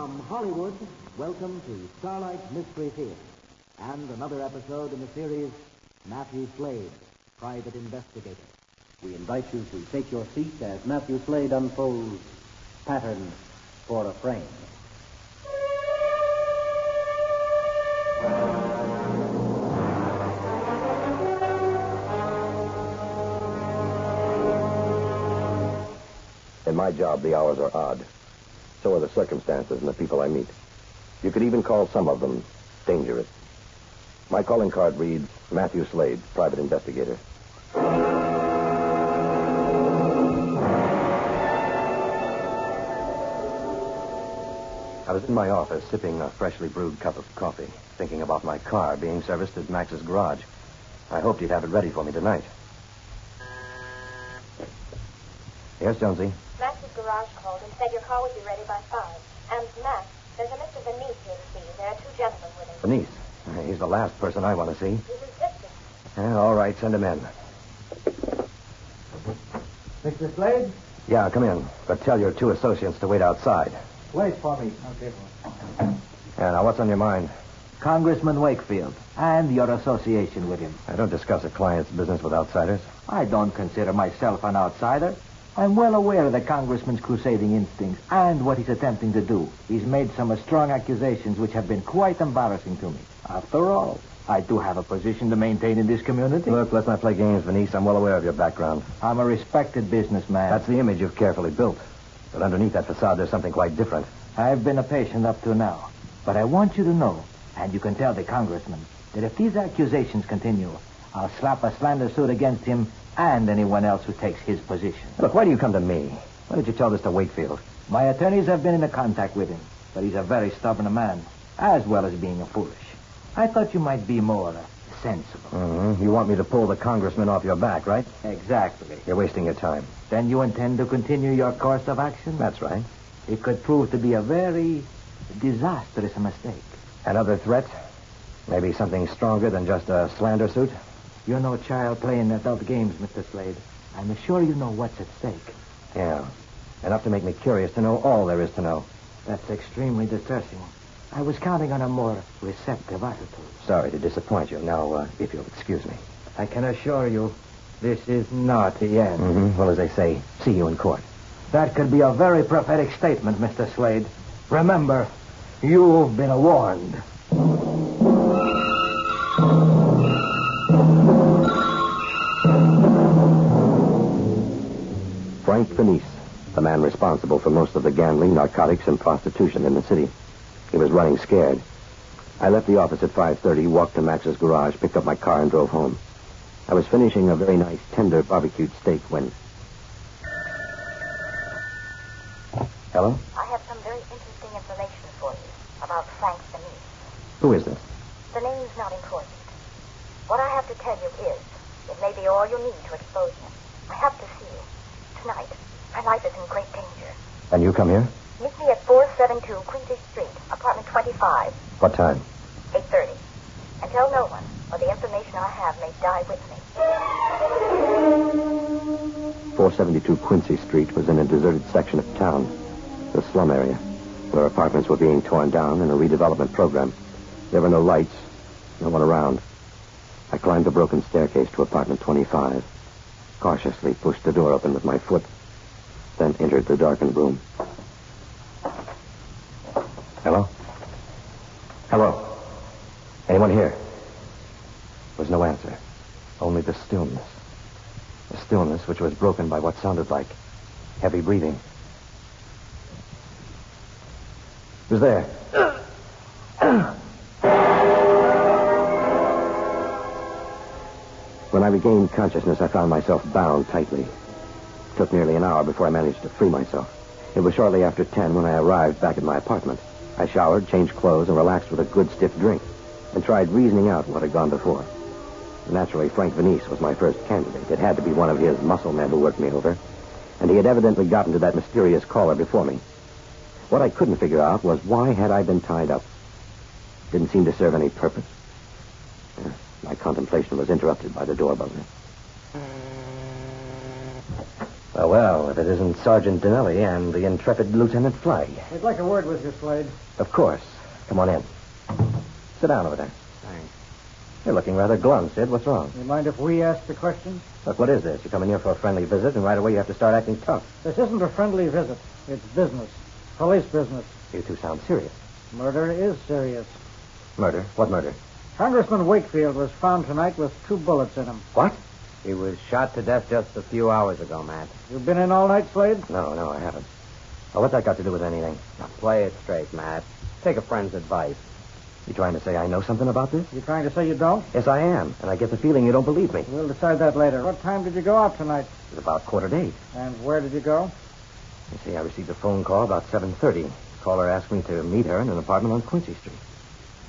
From Hollywood, welcome to Starlight Mystery Theater and another episode in the series, Matthew Slade, Private Investigator. We invite you to take your seat as Matthew Slade unfolds Pattern for a Frame. In my job, the hours are odd. So are the circumstances and the people I meet. You could even call some of them dangerous. My calling card reads, Matthew Slade, Private Investigator. I was in my office sipping a freshly brewed cup of coffee, thinking about my car being serviced at Max's garage. I hoped he'd have it ready for me tonight. Yes, Jonesy? Max's garage called and said your car would be ready by 5. And, Max, there's a Mr. Venice here to see you. There are 2 gentlemen with him. Venice? He's the last person I want to see. He's insistent. Yeah, all right, send him in. Mr. Slade? Yeah, come in. But tell your 2 associates to wait outside. Wait for me. Okay. Yeah, now what's on your mind? Congressman Wakefield and your association with him. I don't discuss a client's business with outsiders. I don't consider myself an outsider. I'm well aware of the Congressman's crusading instincts and what he's attempting to do. He's made some strong accusations which have been quite embarrassing to me. After all, I do have a position to maintain in this community. Look, let's not play games, Venice. I'm well aware of your background. I'm a respected businessman. That's the image you've carefully built. But underneath that facade, there's something quite different. I've been a patient up to now. But I want you to know, and you can tell the Congressman, that if these accusations continue, I'll slap a slander suit against him and anyone else who takes his position. Look, why do you come to me? Why did you tell this to Wakefield? My attorneys have been in contact with him, but he's a very stubborn man, as well as being a foolish. I thought you might be more sensible. Mm-hmm. You want me to pull the Congressman off your back, right? Exactly. You're wasting your time. Then you intend to continue your course of action? That's right. It could prove to be a very disastrous mistake. Another threat? Maybe something stronger than just a slander suit? You're no child playing adult games, Mr. Slade. I'm sure you know what's at stake. Yeah. Enough to make me curious to know all there is to know. That's extremely distressing. I was counting on a more receptive attitude. Sorry to disappoint you. Now, if you'll excuse me. I can assure you, this is not the end. Mm-hmm. Well, as they say, see you in court. That could be a very prophetic statement, Mr. Slade. Remember, you've been warned. Frank Venice, the man responsible for most of the gambling, narcotics, and prostitution in the city. He was running scared. I left the office at 5:30, walked to Max's garage, picked up my car, and drove home. I was finishing a very nice, tender barbecued steak when... Hello? I have some very interesting information for you about Frank Venice. Who is this? The name's not important. What I have to tell you is, it may be all you need to expose him. I have to see you. Tonight, my life is in great danger. And you come here? Meet me at 472 Quincy Street, apartment 25. What time? 8:30. And tell no one, or the information I have may die with me. 472 Quincy Street was in a deserted section of town, the slum area, where apartments were being torn down in a redevelopment program. There were no lights, no one around. I climbed the broken staircase to apartment 25, cautiously pushed the door open with my foot, then entered the darkened room. Hello? Hello? Anyone here? There was no answer. Only the stillness. The stillness which was broken by what sounded like heavy breathing. Who's there? When I regained consciousness, I found myself bound tightly. It took nearly an hour before I managed to free myself. It was shortly after 10 when I arrived back at my apartment. I showered, changed clothes, and relaxed with a good stiff drink, and tried reasoning out what had gone before. Naturally, Frank Venice was my first candidate. It had to be one of his muscle men who worked me over, and he had evidently gotten to that mysterious caller before me. What I couldn't figure out was why had I been tied up? Didn't seem to serve any purpose. My contemplation was interrupted by the door buzzer. Well, if it isn't Sergeant Dinelli and the intrepid Lieutenant Flagg. We'd like a word with you, Slade. Of course. Come on in. Sit down over there. Thanks. You're looking rather glum, Sid. What's wrong? You mind if we ask the questions? Look, what is this? You come in here for a friendly visit, and right away you have to start acting tough. This isn't a friendly visit. It's business. Police business. You two sound serious. Murder is serious. Murder? What murder? Congressman Wakefield was found tonight with 2 bullets in him. What? He was shot to death just a few hours ago, Matt. You been in all night, Slade? No, I haven't. Well, what's that got to do with anything? Now, play it straight, Matt. Take a friend's advice. You trying to say I know something about this? You trying to say you don't? Yes, I am, and I get the feeling you don't believe me. We'll decide that later. What time did you go out tonight? It was about 7:45. And where did you go? You see, I received a phone call about 7:30. The caller asked me to meet her in an apartment on Quincy Street.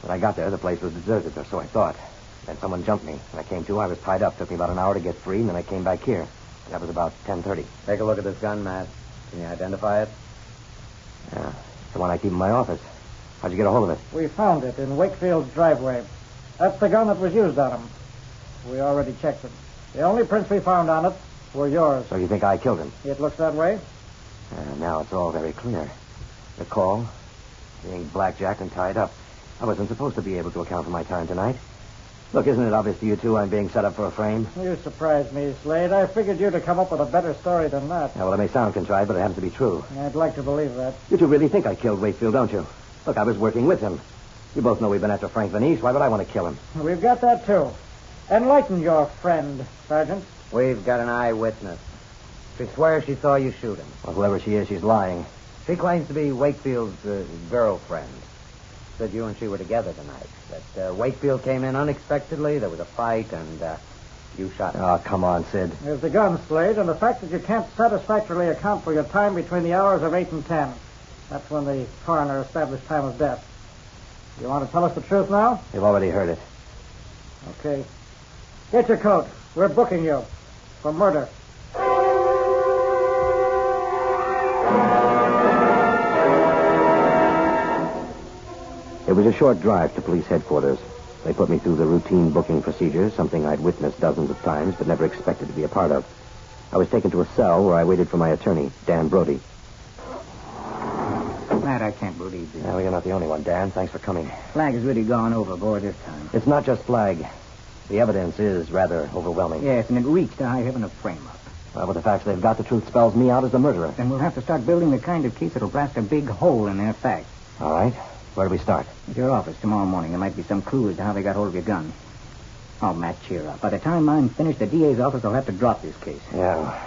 When I got there, the place was deserted, or so I thought. Then someone jumped me. When I came to, I was tied up. Took me about an hour to get free, and then I came back here. That was about 10:30. Take a look at this gun, Matt. Can you identify it? Yeah, it's the one I keep in my office. How'd you get a hold of it? We found it in Wakefield's driveway. That's the gun that was used on him. We already checked it. The only prints we found on it were yours. So you think I killed him? It looks that way? Now it's all very clear. The call, being blackjacked and tied up. I wasn't supposed to be able to account for my time tonight. Look, isn't it obvious to you two I'm being set up for a frame? You surprised me, Slade. I figured you to come up with a better story than that. Yeah, well, it may sound contrived, but it happens to be true. I'd like to believe that. You two really think I killed Wakefield, don't you? Look, I was working with him. You both know we've been after Frank Vanice. Why would I want to kill him? We've got that, too. Enlighten your friend, Sergeant. We've got an eyewitness. She swears she saw you shoot him. Well, whoever she is, she's lying. She claims to be Wakefield's girlfriend. Said you and she were together tonight. That Wakefield came in unexpectedly, there was a fight, and you shot him. Oh, come on, Sid. There's the gun, Slade, and the fact that you can't satisfactorily account for your time between the hours of 8 and 10. That's when the coroner established time of death. You want to tell us the truth now? You've already heard it. Okay. Get your coat. We're booking you for murder. It was a short drive to police headquarters. They put me through the routine booking procedures, something I'd witnessed dozens of times but never expected to be a part of. I was taken to a cell where I waited for my attorney, Dan Brody. Matt, I can't believe this. Well, you're not the only one, Dan. Thanks for coming. Flagg has really gone overboard this time. It's not just Flagg. The evidence is rather overwhelming. Yes, and it reeks to high heaven of frame-up. Well, with the facts they've got, the truth spells me out as the murderer. Then we'll have to start building the kind of case that'll blast a big hole in their facts. All right. Where do we start? At your office tomorrow morning. There might be some clue as to how they got hold of your gun. Oh, Matt, cheer up. By the time I'm finished, the DA's office will have to drop this case. Yeah.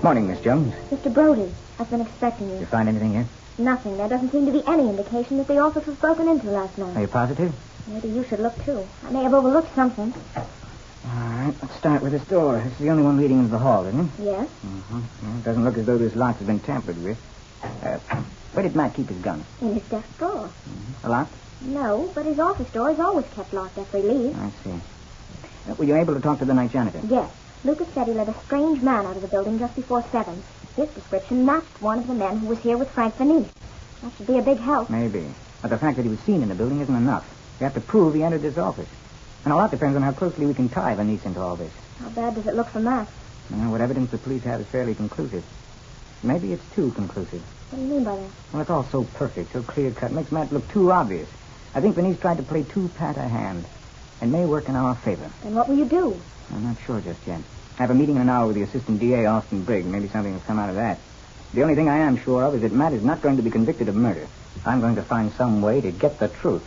Morning, Miss Jones. Mr. Brody, I've been expecting Did you you. find anything yet? Nothing. There doesn't seem to be any indication that the office was broken into last Are night. you positive? Maybe you should look, too. I may have overlooked something. All right, let's start with this door. It's the only one leading into the hall, isn't it? Yes? Mm-hmm. Well, it doesn't look as though this lock has been tampered with. Where did Matt keep his gun? In his desk drawer. Locked? No, but his office door is always kept locked after he leaves. I see. Were you able to talk to the night janitor? Yes. Lucas said he let a strange man out of the building just before 7. His description matched one of the men who was here with Frank Vanice. That should be a big help. Maybe. But the fact that he was seen in the building isn't enough. We have to prove he entered this office. And a lot depends on how closely we can tie Vanice into all this. How bad does it look from that? Well, what evidence the police have is fairly conclusive. Maybe it's too conclusive. What do you mean by that? Well, it's all so perfect, so clear-cut. Makes Matt look too obvious. I think Vanice tried to play too pat a hand. And may work in our favor. Then what will you do? I'm not sure just yet. I have a meeting in an hour with the assistant DA, Austin Briggs. Maybe something will come out of that. The only thing I am sure of is that Matt is not going to be convicted of murder. I'm going to find some way to get the truth.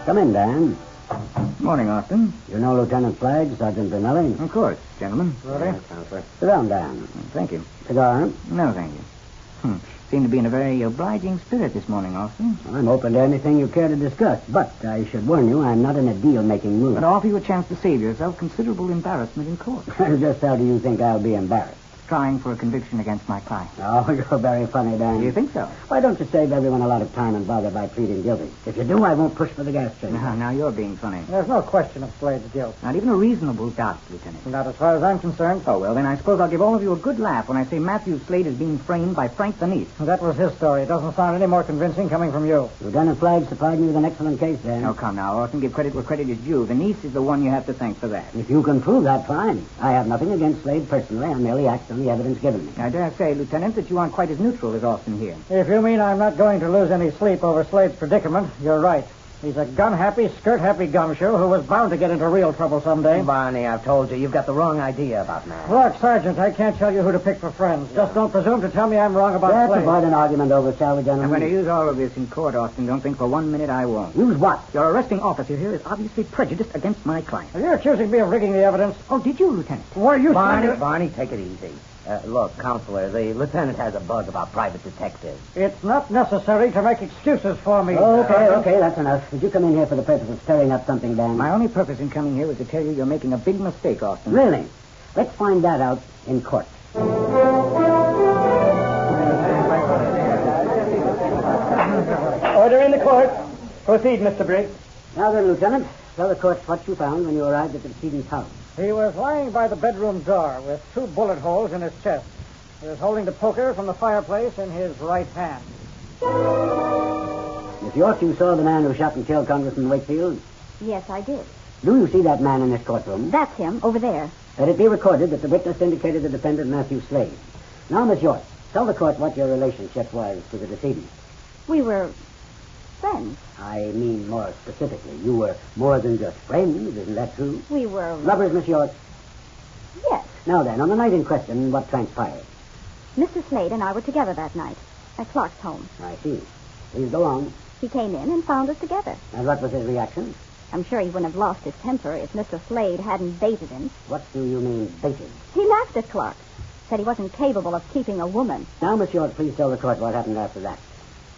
Come in, Dan. Morning, Austin. You know Lieutenant Flagg, Sergeant Dinelli? Of course, gentlemen. Brody? Sit down, Dan. Thank you. Cigar? No, thank you. Seem to be in a very obliging spirit this morning, Austin. I'm open to anything you care to discuss, but I should warn you, I'm not in a deal-making mood. But I offer you a chance to save yourself considerable embarrassment in court. Just how do you think I'll be embarrassed? trying for a conviction against my client. Oh, you're very funny, Dan. You think so? Why don't you save everyone a lot of time and bother by pleading guilty? If you do, I won't push for the gas chamber. Now you're being funny. There's no question of Slade's guilt. Not even a reasonable doubt, Lieutenant. Not as far as I'm concerned. Oh, well, then I suppose I'll give all of you a good laugh when I say Matthew Slade is being framed by Frank the Niece. That was his story. It doesn't sound any more convincing coming from you. Lieutenant Flagg supplied me with an excellent case, Dan. Oh, come now, Austin. Give credit where credit is due. The niece is the one you have to thank for that. If you can prove that, fine. I have nothing against Slade personally. I merely act on the evidence given me. I dare say, Lieutenant, that you aren't quite as neutral as Austin here. If you mean I'm not going to lose any sleep over Slade's predicament, you're right. He's a gun-happy, skirt-happy gumshoe who was bound to get into real trouble someday. Barney, I've told you, you've got the wrong idea about Matt. Look, Sergeant, I can't tell you who to pick for friends. Just don't presume to tell me I'm wrong about Let's Slade. avoid an argument over, shall we, gentlemen? I'm going to use all of this in court, Austin. Don't think for 1 minute I won't. Use what? Your arresting officer here is obviously prejudiced against my client. Are you accusing me of rigging the evidence? Oh, did you, Lieutenant? Were you... Barney, take it easy. Look, Counselor, the lieutenant has a bug about private detectives. It's not necessary to make excuses for me. Okay, that's enough. Did you come in here for the purpose of stirring up something, Dan? My only purpose in coming here was to tell you you're making a big mistake, Austin. Really? Let's find that out in court. Order in the court. Proceed, Mr. Briggs. Now then, Lieutenant, tell the court what you found when you arrived at the decedent's house. He was lying by the bedroom door with 2 bullet holes in his chest. He was holding the poker from the fireplace in his right hand. Miss York, you saw the man who shot and killed Congressman Wakefield? Yes, I did. Do you see that man in this courtroom? That's him, over there. Let it be recorded that the witness indicated the defendant, Matthew Slade. Now, Miss York, tell the court what your relationship was to the decedent. We were friends. I mean more specifically. You were more than just friends, isn't that true? We were... Lovers, Miss York? Yes. Now then, on the night in question, what transpired? Mr. Slade and I were together that night at Clark's home. I see. Please go on. He came in and found us together. And what was his reaction? I'm sure he wouldn't have lost his temper if Mr. Slade hadn't baited him. What do you mean, baited? He laughed at Clark. Said he wasn't capable of keeping a woman. Now, Miss York, please tell the court what happened after that.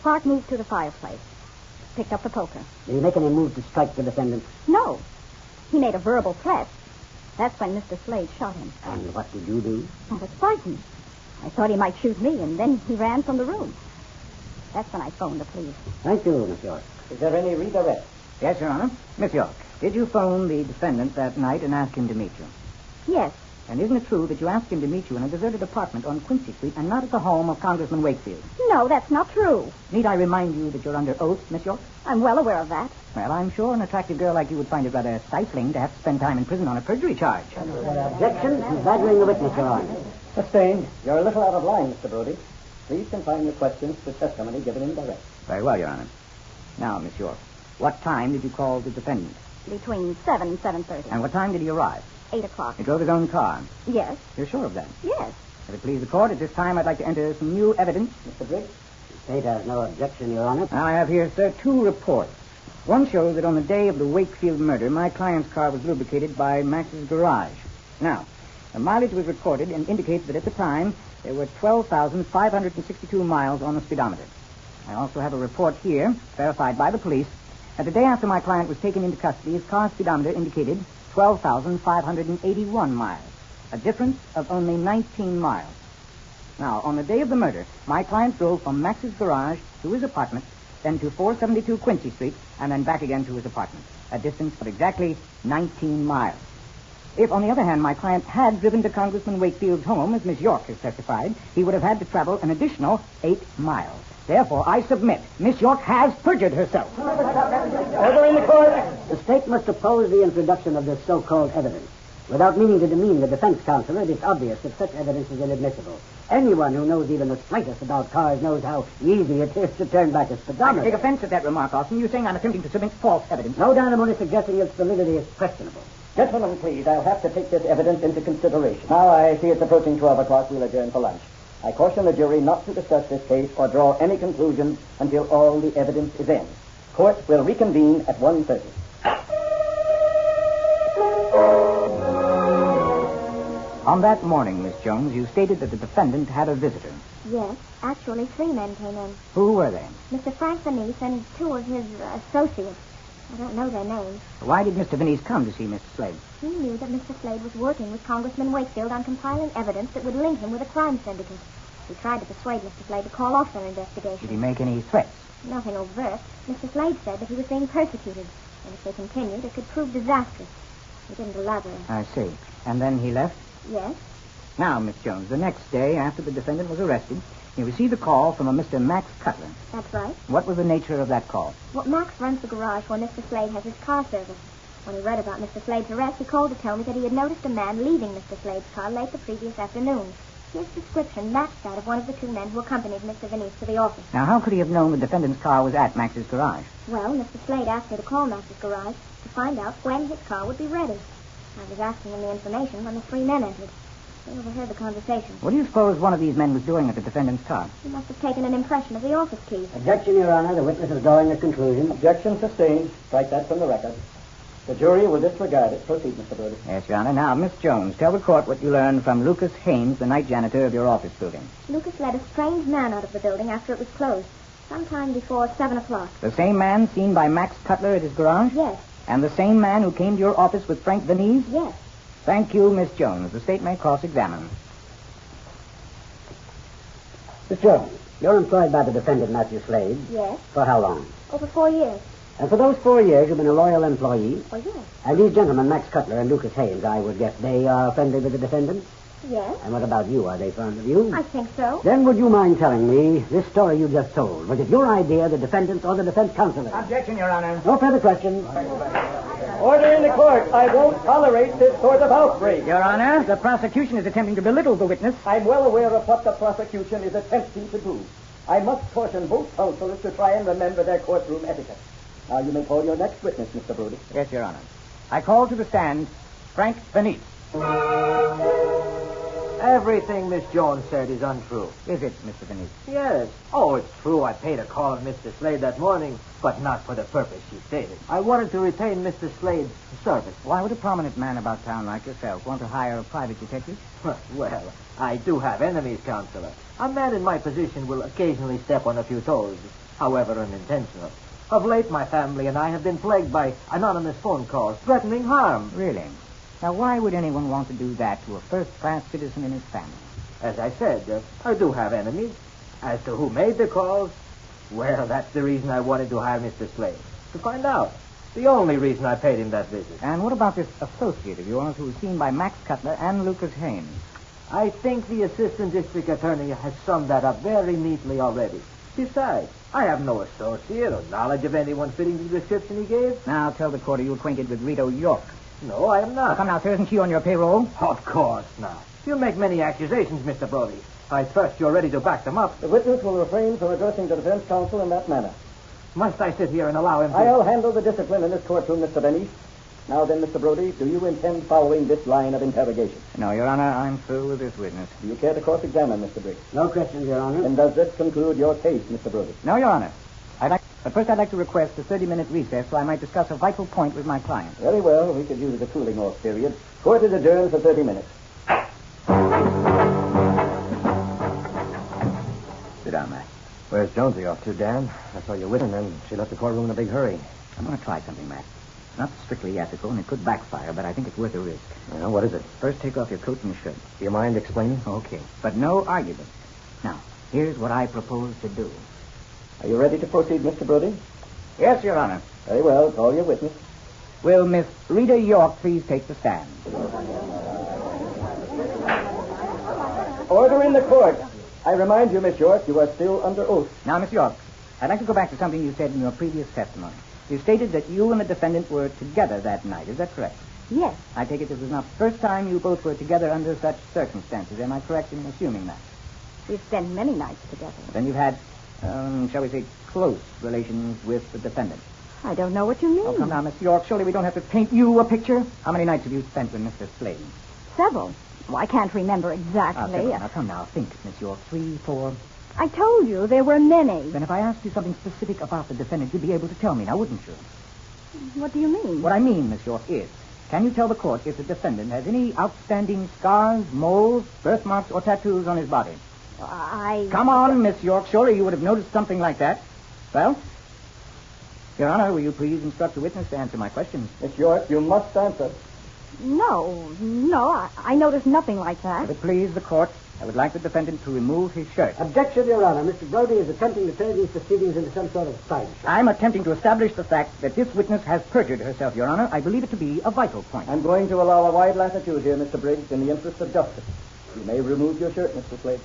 Clark moved to the fireplace. Picked up the poker. Did he make any move to strike the defendant? No. He made a verbal threat. That's when Mr. Slade shot him. And what did you do? I was frightened. I thought he might shoot me, and then he ran from the room. That's when I phoned the police. Thank you, Miss York. Is there any redirect? Yes, Your Honor. Miss York, did you phone the defendant that night and ask him to meet you? Yes. And isn't it true that you asked him to meet you in a deserted apartment on Quincy Street and not at the home of Congressman Wakefield? No, that's not true. Need I remind you that you're under oath, Miss York? I'm well aware of that. Well, I'm sure an attractive girl like you would find it rather stifling to have to spend time in prison on a perjury charge. Objection. He's badgering the witness, Your Honor. Sustained. You're a little out of line, Mr. Brody. Please confine your questions to testimony given in direct. Very well, Your Honor. Now, Miss York, what time did you call the defendant? Between 7 and 7:30. And what time did he arrive? 8 o'clock. He drove his own car. Yes. You're sure of that? Yes. If it please the court, at this time I'd like to enter some new evidence. Mr. Briggs? The state has no objection, Your Honor. Now, I have here, sir, 2 reports. One shows that on the day of the Wakefield murder, my client's car was lubricated by Max's garage. Now, the mileage was recorded and indicates that at the time there were 12,562 miles on the speedometer. I also have a report here, verified by the police, that the day after my client was taken into custody, his car speedometer indicated 12,581 miles, a difference of only 19 miles. Now, on the day of the murder, my client drove from Max's garage to his apartment, then to 472 Quincy Street, and then back again to his apartment, a distance of exactly 19 miles. If, on the other hand, my client had driven to Congressman Wakefield's home, as Miss York has testified, he would have had to travel an additional 8 miles. Therefore, I submit, Miss York has perjured herself. Order in the court. The state must oppose the introduction of this so-called evidence. Without meaning to demean the defense counsel, it is obvious that such evidence is inadmissible. Anyone who knows even the slightest about cars knows how easy it is to turn back a I speedometer. take offense at that remark, Austin. You're saying I'm attempting to submit false evidence. No, Dan, I'm only suggesting its validity is questionable. Gentlemen, please, I'll have to take this evidence into consideration. Now I see it's approaching 12 o'clock. We'll adjourn for lunch. I caution the jury not to discuss this case or draw any conclusions until all the evidence is in. Court will reconvene at 1:30. On that morning, Miss Jones, you stated that the defendant had a visitor. Yes, actually 3 men came in. Who were they? Mr. Frank Venice and 2 of his associates. I don't know their names. Why did Mr. Venice come to see Mr. Slade? He knew that Mr. Slade was working with Congressman Wakefield on compiling evidence that would link him with a crime syndicate. He tried to persuade Mr. Slade to call off their investigation. Did he make any threats? Nothing overt. Mr. Slade said that he was being persecuted, and if they continued, it could prove disastrous. He didn't elaborate. I see. And then he left? Yes? Now, Miss Jones, the next day after the defendant was arrested, he received a call from a Mr. Max Cutler. That's right. What was the nature of that call? Well, Max runs the garage where Mr. Slade has his car serviced. When he read about Mr. Slade's arrest, he called to tell me that he had noticed a man leaving Mr. Slade's car late the previous afternoon. His description matched that of one of the two men who accompanied Mr. Venice to the office. Now, how could he have known the defendant's car was at Max's garage? Well, Mr. Slade asked me to call Max's garage to find out when his car would be ready. I was asking him the information when the three men entered. They overheard the conversation. What do you suppose one of these men was doing at the defendant's car? He must have taken an impression of the office keys. Objection, Your Honor. The witness is drawing a conclusion. Objection sustained. Strike that from the record. The jury will disregard it. Proceed, Mr. Brody. Yes, Your Honor. Now, Miss Jones, tell the court what you learned from Lucas Haynes, the night janitor of your office building. Lucas led a strange man out of the building after it was closed, sometime before 7 o'clock. The same man seen by Max Cutler at his garage? Yes. And the same man who came to your office with Frank Venice? Yes. Thank you, Miss Jones. The state may cross-examine. Miss Jones, you're employed by the defendant, Matthew Slade. Yes. For how long? Over 4 years. And for those 4 years, you've been a loyal employee. Oh, yes. And these gentlemen, Max Cutler and Lucas Haynes, I would guess they are friendly with the defendant? Yes. And what about you? Are they fond of you? I think so. Then would you mind telling me this story you just told? Was it your idea, the defendant's, or the defense counsel's? Objection, Your Honor. No further questions. Order in the court. I won't tolerate this sort of outrage. Your Honor, the prosecution is attempting to belittle the witness. I'm well aware of what the prosecution is attempting to do. I must caution both counselors to try and remember their courtroom etiquette. Now, you may call your next witness, Mr. Brody. Yes, Your Honor. I call to the stand Frank Venice. Everything Miss Jones said is untrue. Is it, Mr. Venice? Yes. Oh, it's true. I paid a call on Mr. Slade that morning, but not for the purpose she stated. I wanted to retain Mr. Slade's service. Why would a prominent man about town like yourself want to hire a private detective? Well, I do have enemies, Counselor. A man in my position will occasionally step on a few toes, however unintentional. Of late, my family and I have been plagued by anonymous phone calls threatening harm. Really? Now, why would anyone want to do that to a first-class citizen in his family? As I said, I do have enemies. As to who made the calls, well, that's the reason I wanted to hire Mr. Slade. To find out. The only reason I paid him that visit. And what about this associate of yours who was seen by Max Cutler and Lucas Haynes? I think the assistant district attorney has summed that up very neatly already. Besides, I have no associate or knowledge of anyone fitting the description he gave. Now, tell the court, are you acquainted with Rito York? No, I am not. Come now, sir, isn't she on your payroll? Of course not. You make many accusations, Mr. Brody. I trust you're ready to back them up. The witness will refrain from addressing the defense counsel in that manner. Must I sit here and allow him to... I'll handle the discipline in this courtroom, Mr. Venice. Now then, Mr. Brody, do you intend following this line of interrogation? No, Your Honor, I'm through with this witness. Do you care to cross-examine, Mr. Briggs? No questions, Your Honor. And does this conclude your case, Mr. Brody? No, Your Honor. But first I'd like to request a 30-minute recess so I might discuss a vital point with my client. Very well. We could use the cooling-off period. Court is adjourned for 30 minutes. Sit down, Mac. Where's Jonesy off to, Dan? I saw you with her, and then she left the courtroom in a big hurry. I'm going to try something, Mac. Not strictly ethical, and it could backfire, but I think it's worth a risk. Well, what is it? First, take off your coat and shirt. Do you mind explaining? Okay. But no argument. Now, here's what I propose to do. Are you ready to proceed, Mr. Brody? Yes, Your Honor. Very well. Call your witness. Will Miss Rita York please take the stand? Order in the court. I remind you, Miss York, you are still under oath. Now, Miss York, I'd like to go back to something you said in your previous testimony. You stated that you and the defendant were together that night. Is that correct? Yes. I take it this was not the first time you both were together under such circumstances. Am I correct in assuming that? We've spent many nights together. Then you've had, shall we say, close relations with the defendant. I don't know what you mean. Oh, come now, Miss York. Surely we don't have to paint you a picture. How many nights have you spent with Mr. Slade? Several. Oh, I can't remember exactly. Now, come now. Think, Miss York. 3, 4. I told you there were many. Then if I asked you something specific about the defendant, you'd be able to tell me now, wouldn't you? What do you mean? What I mean, Miss York, is, can you tell the court if the defendant has any outstanding scars, moles, birthmarks, or tattoos on his body? I... Come on, Miss York. Surely you would have noticed something like that. Well? Your Honor, will you please instruct the witness to answer my questions? Miss York, you must answer. No, I noticed nothing like that. If it please the court, I would like the defendant to remove his shirt. Objection, Your Honor. Mr. Brody is attempting to turn these proceedings into some sort of sideshow. I'm attempting to establish the fact that this witness has perjured herself, Your Honor. I believe it to be a vital point. I'm going to allow a wide latitude here, Mr. Briggs, in the interest of justice. You may remove your shirt, Mr. Slade.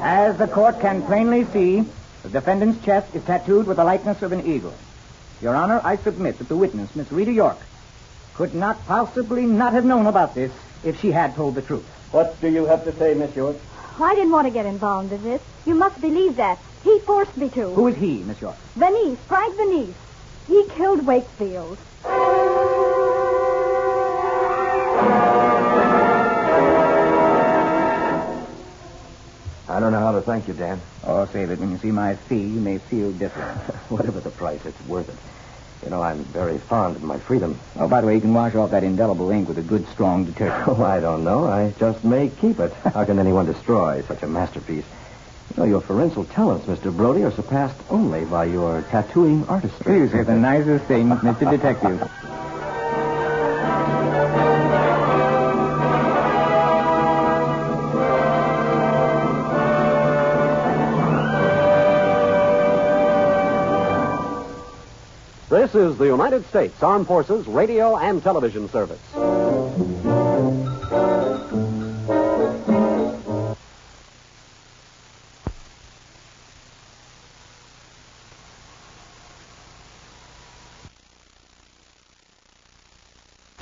As the court can plainly see, the defendant's chest is tattooed with the likeness of an eagle. Your Honor, I submit that the witness, Miss Rita York, could not possibly not have known about this if she had told the truth. What do you have to say, Miss York? I didn't want to get involved in this. You must believe that. He forced me to. Who is he, Miss York? Venice, Frank Venice. He killed Wakefield. I don't know how to thank you, Dan. Oh, save it. When you see my fee, you may feel different. Whatever the price, it's worth it. You know, I'm very fond of my freedom. Oh, by the way, you can wash off that indelible ink with a good, strong detergent. Oh, I don't know. I just may keep it. How can anyone destroy such a masterpiece? You know, your forensial talents, Mr. Brody, are surpassed only by your tattooing artistry. You say the nicest thing, Mr. Detective. This is the United States Armed Forces Radio and Television Service.